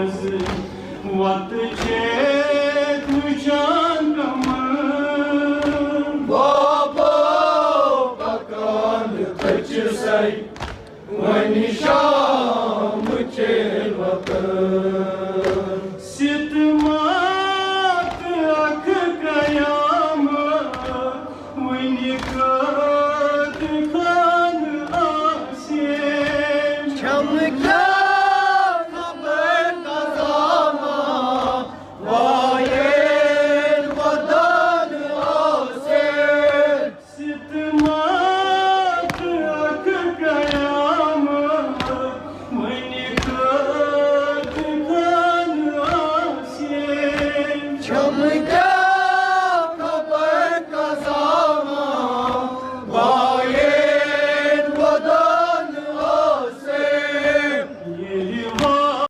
मज वत छे तुझान कमल बाबा पकान तच सई वनी शाम चेल वत